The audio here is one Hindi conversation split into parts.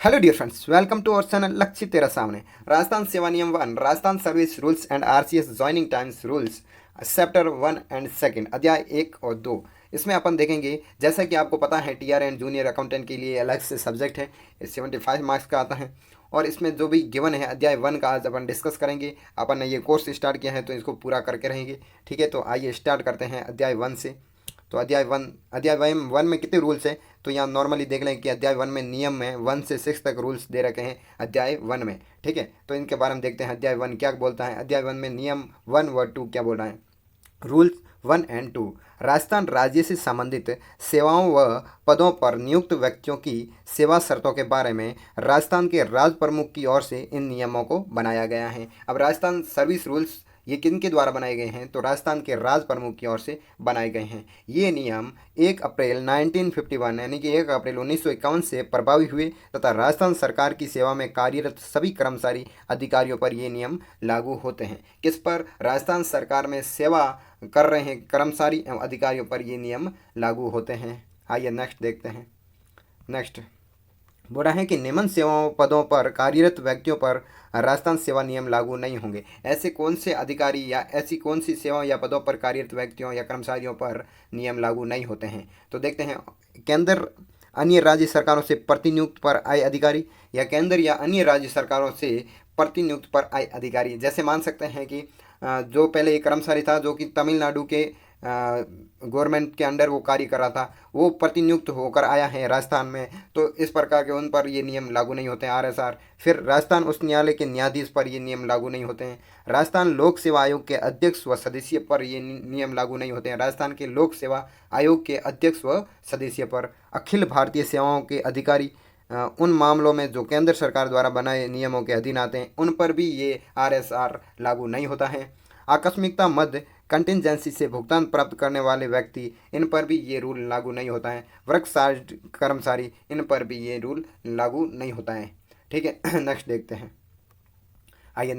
Hello dear friends, welcome to our channel Lakshya Tera Samne. Rajasthan सेवा नियम 1, Rajasthan service rules and RCS joining times rules, chapter 1 and 2, अध्याय 1 और 2। इसमें अपन देखेंगे, जैसा कि आपको पता है टीआर एंड जूनियर अकाउंटेंट के लिए अलग से सब्जेक्ट है। 75 मार्क्स का आता है और इसमें जो भी गिवन है अध्याय 1 का आज अपन डिस्कस करेंगे। अपन ने ये कोर्स स्टार्ट किया है तो इसको पूरा करके रहेंगे। ठीक है, तो आइए स्टार्ट करते हैं अध्याय 1 से। तो अध्याय वन में कितने रूल्स हैं, तो यहाँ नॉर्मली देख लें कि अध्याय 1 में नियम में 1 से 6 तक रूल्स दे रखे हैं अध्याय 1 में। ठीक है, तो इनके बारे में देखते हैं अध्याय 1 क्या बोलता है। अध्याय 1 में नियम 1 व 2 क्या बोल रहा है। Rules 1 and 2। राजस्थान राज्य से संबंधित सेवाओं व पदों पर नियुक्त व्यक्तियों की सेवा शर्तों के बारे में राजस्थान के राज प्रमुख की ओर से इन नियमों को बनाया गया है। अब राजस्थान सर्विस रूल्स ये किन के द्वारा बनाए गए हैं, तो राजस्थान के राज प्रमुख की ओर से बनाए गए हैं। ये नियम 1 अप्रैल 1951 यानी कि 1 अप्रैल 1951 से प्रभावी हुए तथा राजस्थान सरकार की सेवा में कार्यरत सभी कर्मचारी अधिकारियों पर ये नियम लागू होते हैं। किस पर? राजस्थान सरकार में सेवा कर रहे हैं कर्मचारी एवं अधिकारियों पर ये नियम लागू होते हैं। आइए नेक्स्ट देखते हैं। नेक्स्ट बोल रहा है कि निम्न सेवाओं पदों पर कार्यरत व्यक्तियों पर राजस्थान सेवा नियम लागू नहीं होंगे। ऐसे कौन से अधिकारी या ऐसी कौन सी सेवाओं या पदों पर कार्यरत व्यक्तियों या कर्मचारियों पर नियम लागू नहीं होते हैं, तो देखते हैं। केंद्र अन्य राज्य सरकारों से प्रतिनियुक्त पर आए अधिकारी, या केंद्र या अन्य राज्य सरकारों से प्रतिनियुक्त पर आए अधिकारी। जैसे मान सकते हैं कि जो पहले एक कर्मचारी था जो कि तमिलनाडु के गवर्नमेंट के अंडर वो कार्य कर रहा था, वो प्रतिनियुक्त होकर आया है राजस्थान में, तो इस प्रकार के उन पर ये नियम लागू नहीं होते हैं आरएसआर। फिर राजस्थान उच्च न्यायालय के न्यायाधीश पर ये नियम लागू नहीं होते हैं। राजस्थान लोक सेवा आयोग के अध्यक्ष व सदस्य पर ये नियम लागू नहीं होते हैं। राजस्थान के लोक सेवा आयोग के अध्यक्ष व सदस्य पर। अखिल भारतीय सेवाओं के अधिकारी उन मामलों में जो केंद्र सरकार द्वारा बनाए नियमों के अधीन आते हैं, उन पर भी ये आरएसआर लागू नहीं होता है। आकस्मिकता मद कंटिजेंसी से भुगतान प्राप्त करने वाले व्यक्ति, इन पर भी ये रूल लागू नहीं होता है। वर्कशार्ट कर्मचारी, इन पर भी ये रूल लागू नहीं होता है। ठीक है, नेक्स्ट देखते हैं। आइए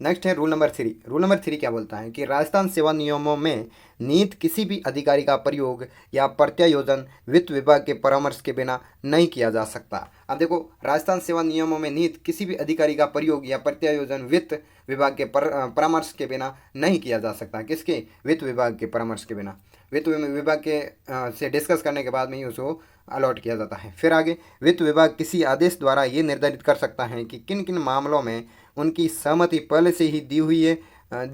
नेक्स्ट है रूल नंबर 3। रूल नंबर 3 क्या बोलता है कि राजस्थान सेवा नियमों में निहित किसी भी अधिकारी का प्रयोग या प्रत्यायोजन वित्त विभाग के परामर्श के बिना नहीं किया जा सकता। अब देखो, राजस्थान सेवा नियमों में निहित किसी भी अधिकारी का प्रयोग या प्रत्यायोजन वित्त विभाग के परामर्श के बिना नहीं किया जा सकता। किसके? वित्त विभाग के परामर्श के बिना। वित्त विभाग के से डिस्कस करने के बाद में ही उसको अलॉट किया जाता है। फिर आगे, वित्त विभाग किसी आदेश द्वारा ये निर्धारित कर सकता है कि किन किन मामलों में उनकी सहमति पहले से ही दी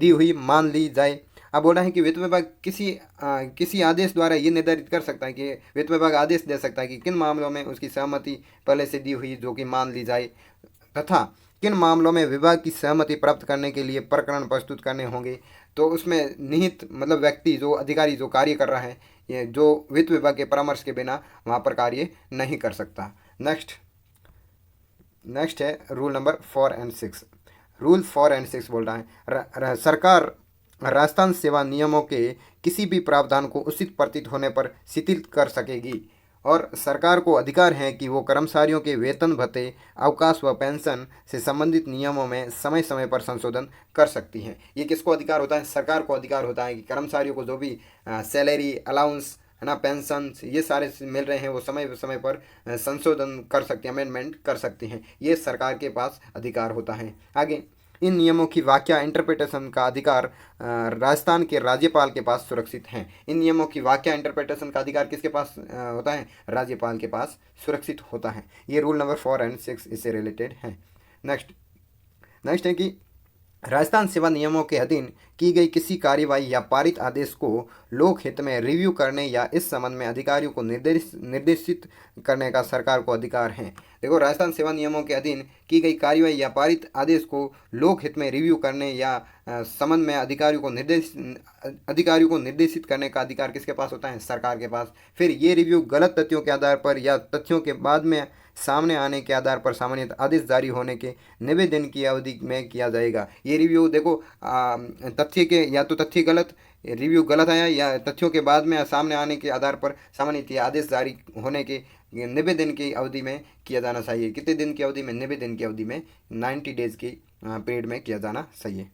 हुई मान ली जाए। अब बोल रहा है कि वित्त विभाग किसी आदेश द्वारा ये निर्धारित कर सकता है कि वित्त विभाग आदेश दे सकता है कि किन मामलों में उसकी सहमति पहले से दी हुई जो कि मान ली जाए, तथा किन मामलों में विभाग की सहमति प्राप्त करने के लिए प्रकरण प्रस्तुत करने होंगे। तो उसमें निहित मतलब व्यक्ति जो अधिकारी जो कार्य कर रहा है, ये जो वित्त विभाग के परामर्श के बिना वहाँ पर कार्य नहीं कर सकता। नेक्स्ट है rule number 4 and 6। Rule 4 and 6 बोल रहा है सरकार राजस्थान सेवा नियमों के किसी भी प्रावधान को उचित प्रतीत होने पर शिथिल कर सकेगी और सरकार को अधिकार है कि वो कर्मचारियों के वेतन भत्ते, अवकाश व पेंशन से संबंधित नियमों में समय समय पर संशोधन कर सकती है। ये किसको अधिकार होता है? सरकार को अधिकार होता है कि कर्मचारियों को जो भी सैलरी, अलाउंस है ना, पेंशन, ये सारे मिल रहे हैं, वो समय समय पर संशोधन कर सकती हैं, अमेंडमेंट कर सकती हैं। ये सरकार के पास अधिकार होता है। आगे, इन नियमों की व्याख्या इंटरप्रिटेशन का अधिकार राजस्थान के राज्यपाल के पास सुरक्षित है। इन नियमों की व्याख्या इंटरप्रिटेशन का अधिकार किसके पास होता है? राज्यपाल के पास सुरक्षित होता है। ये रूल नंबर 4 एंड 6 इससे रिलेटेड है। नेक्स्ट है कि राजस्थान सेवा नियमों के अधीन की गई किसी कार्यवाही या पारित आदेश को लोक हित में रिव्यू करने या इस संबंध में अधिकारियों को निर्देशित करने का सरकार को अधिकार है। देखो, राजस्थान सेवा नियमों के अधीन की गई कार्यवाही या पारित आदेश को लोक हित में रिव्यू करने या संबंध में अधिकारियों को निर्देशित करने का अधिकार किसके पास होता है? सरकार के पास। फिर ये रिव्यू गलत तथ्यों के आधार पर या तथ्यों के बाद में सामने आने के आधार पर सामान्यतः आदेश जारी होने के 90 दिन की अवधि में किया जाएगा। ये रिव्यू देखो, तथ्य के या तो तथ्य गलत, रिव्यू गलत आया या तथ्यों के बाद में सामने आने के आधार पर सामान्यतः आदेश जारी होने के 90 दिन की अवधि में किया जाना चाहिए। कितने दिन की अवधि में? 90 दिन की अवधि में, 90 डेज की पीरियड में किया जाना चाहिए।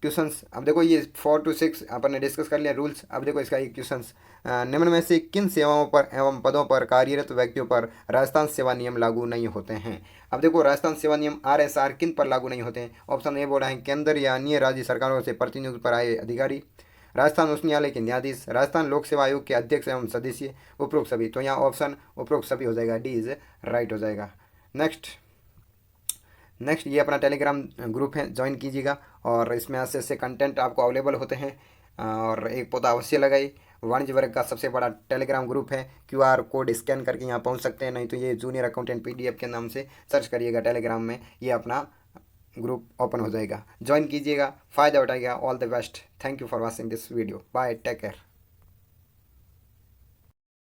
क्वेश्चंस, अब देखो ये 4 to 6 अपन ने डिस्कस कर लिया रूल्स। अब देखो इसका एक क्वेश्चंस, निम्न में से किन सेवाओं पर एवं पदों पर कार्यरत व्यक्तियों पर राजस्थान सेवा नियम लागू नहीं होते हैं। अब देखो राजस्थान सेवा नियम RSR किन पर लागू नहीं होते हैं। ऑप्शन ए बोला है केंद्र या अन्य राज्य सरकारों से प्रतिनियुक्त पर आए अधिकारी, राजस्थान उच्च न्यायालय के न्यायाधीश, राजस्थान लोक सेवा आयोग के अध्यक्ष एवं सदस्य, उपरोक्त सभी। तो यहाँ ऑप्शन उपरोक्त सभी हो जाएगा, डी इज राइट हो जाएगा। नेक्स्ट ये अपना टेलीग्राम ग्रुप है, ज्वाइन कीजिएगा और इसमें ऐसे ऐसे कंटेंट आपको अवेलेबल होते हैं। और एक पौधा अवश्य लगाई। वाणिज्य वर्ग का सबसे बड़ा टेलीग्राम ग्रुप है, QR कोड स्कैन करके यहाँ पहुँच सकते हैं, नहीं तो ये जूनियर अकाउंटेंट PDF के नाम से सर्च करिएगा टेलीग्राम में, ये अपना ग्रुप ओपन हो जाएगा। ज्वाइन कीजिएगा, फ़ायदा उठाइएगा। All the best. Thank you for watching this video. Bye, take care.